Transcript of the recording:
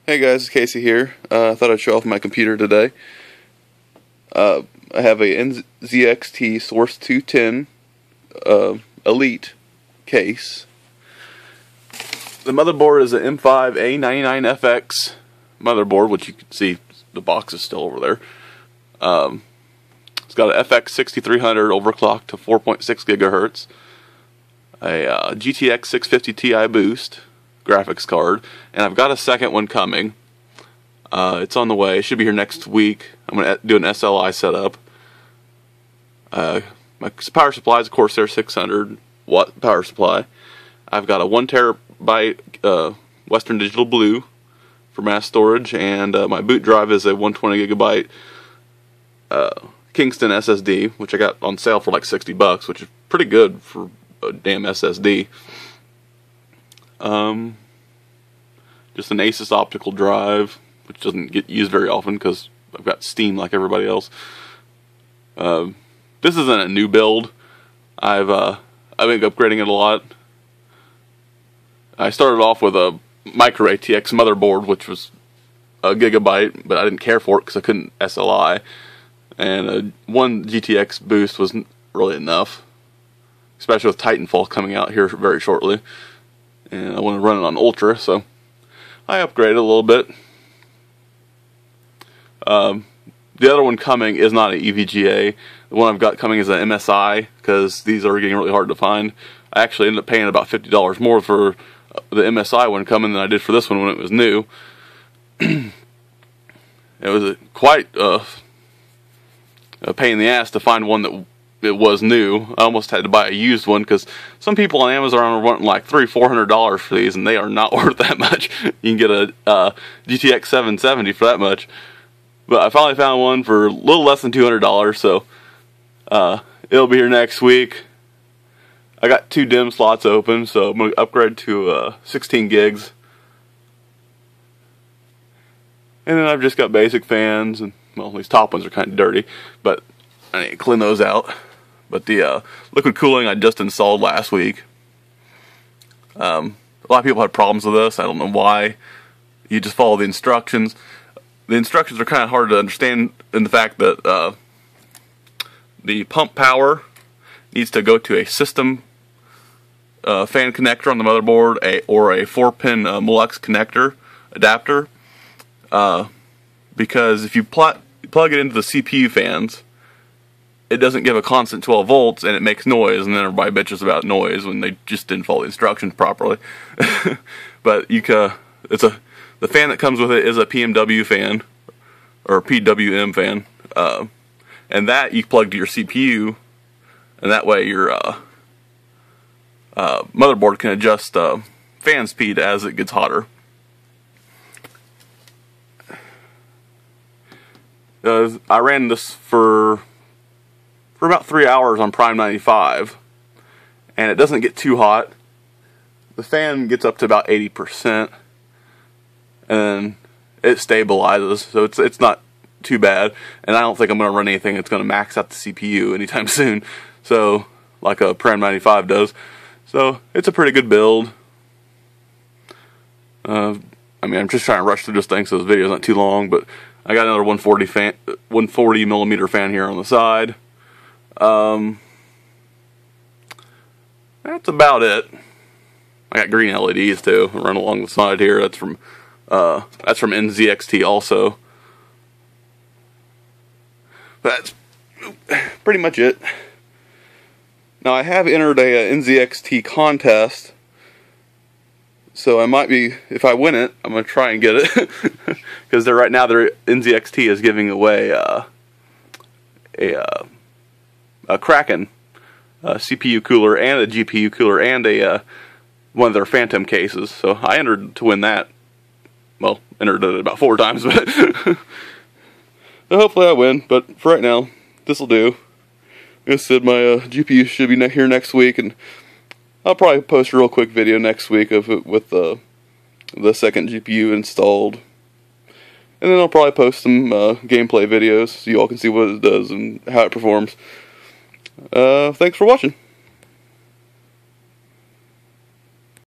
Hey guys, it's Casey here. I thought I'd show off my computer today. I have a NZXT Source 210 Elite case. The motherboard is an M5A99FX motherboard, which you can see the box is still over there. It's got an FX 6300 overclocked to 4.6 gigahertz, a GTX 650 Ti boost graphics card, and I've got a second one coming. It's on the way. It should be here next week. I'm going to do an SLI setup. My power supply is a Corsair 600 watt power supply. I've got a 1 terabyte Western Digital Blue for mass storage, and my boot drive is a 120 gigabyte Kingston SSD, which I got on sale for like $60, which is pretty good for a damn SSD. Just an Asus optical drive, which doesn't get used very often because I've got Steam like everybody else. This isn't a new build. I've been upgrading it a lot. I started off with a micro ATX motherboard, which was a gigabyte, but I didn't care for it because I couldn't SLI. And one GTX boost wasn't really enough, especially with Titanfall coming out here very shortly. And I want to run it on Ultra, so I upgraded a little bit. The other one coming is not an EVGA. The one I've got coming is an MSI, because these are getting really hard to find. I actually ended up paying about $50 more for the MSI one coming than I did for this one when it was new. It was quite a pain in the ass to find one that it was new. I almost had to buy a used one because some people on Amazon are wanting like $300-400 for these, and they are not worth that much. You can get a GTX 770 for that much. But I finally found one for a little less than $200, so it'll be here next week. I got 2 DIMM slots open, so I'm going to upgrade to 16 gigs. And then I've just got basic fans, and well, these top ones are kind of dirty, but I need to clean those out. But the liquid cooling I just installed last week. A lot of people had problems with this. I don't know why. You just follow the instructions. The instructions are kind of hard to understand in the fact that the pump power needs to go to a system fan connector on the motherboard, or a 4-pin Molex connector adapter. Because if you plug it into the CPU fans, it doesn't give a constant 12 volts, and it makes noise, and then everybody bitches about noise when they just didn't follow the instructions properly. But the fan that comes with it is a PMW fan, or a PWM fan, and that you plug to your CPU, and that way your motherboard can adjust fan speed as it gets hotter. I ran this for about 3 hours on Prime 95, and it doesn't get too hot. The fan gets up to about 80%, and it stabilizes, so it's not too bad. And I don't think I'm going to run anything that's going to max out the CPU anytime soon, so like a Prime 95 does. So it's a pretty good build. I mean, I'm just trying to rush through this thing so this video's not too long, but I got another 140 millimeter fan here on the side. That's about it. I got green LEDs too, run along the side here. That's from NZXT also. That's pretty much it. Now I have entered a NZXT contest, so I might be, if I win it, I'm gonna try and get it, because right now NZXT is giving away a Kraken CPU cooler and a GPU cooler and one of their Phantom cases. So I entered to win that. Well, entered it about 4 times, but so hopefully I win. But for right now, this will do. Like I said, my GPU should be here next week, and I'll probably post a real quick video next week of it with the second GPU installed. And then I'll probably post some gameplay videos so you all can see what it does and how it performs. Thanks for watching.